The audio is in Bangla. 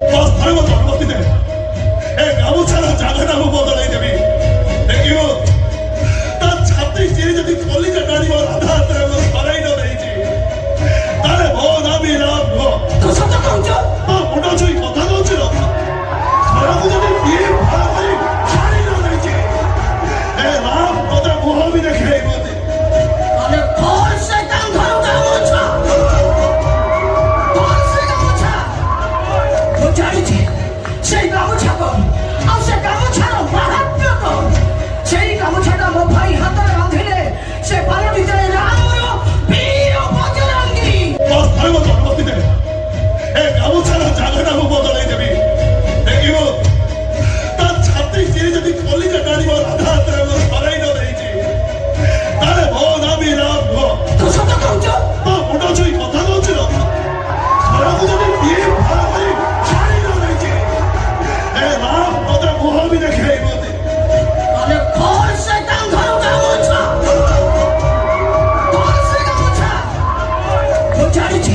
বস ধর্ম ধর্মতিতে এই গামোছার জায়গাটাও বদলাই দেবি দেখিব তার ছাত্রী যে যদি কলিকা নারী রাধা সরাই নেইছি তাহলে বোধ আমি রাম তো সত কହୁଛ মুন্ড ছুই কথা কହୁছিল ঘরକୁ যদি বিয়ে ভাড়া କରି ଛାଡ଼ି ନେଇଛି ଏ ରାମ ତୋତେ ମୁହଁ ବି ଦେଖେଇବନି তাহলে কোন শয়তান ধরো গামছা কোন সে গামছা তো জানিছি সেই গামছা কোন আর সে গামছার মাহাত্ম্য কোন সেই গামছাটা ମୋ ଭାଇ ହାତରେ ବାନ୍ଧିଲେ ସେ ପାଲଟି ଯାଏ ରାମର ବୀର ବଜରଙ୍ଗୀ ବସ୍ ଧର୍ମ ଧର୍ମତିତେ ଏ ଗାମୋଛାର ଜାଗାଟାକୁ ବଦଳେଇ ଦେବି ଦେଖିବ ତାର ଛାତ୍ରୀ ଯିଏ ଯଦି କଲିକା ନାରୀ ରାଧା ସରାଇ ନେଇଛି ତାହେଲେ বোধ আমি রাম তো সত কହୁଛ মুন্ড ছুই কথা কହୁছিল ঘরକୁ ଯଦି বিয়ে ভাড়া କରି ଛାଡ଼ି ନେଇଛି ଏ ରାମ ତୋତେ ମୁହଁ ବି ଦେଖେଇବନି তাহলে কোন শয়তান ধরো গামছা কোন সে গামছা তো জানিছি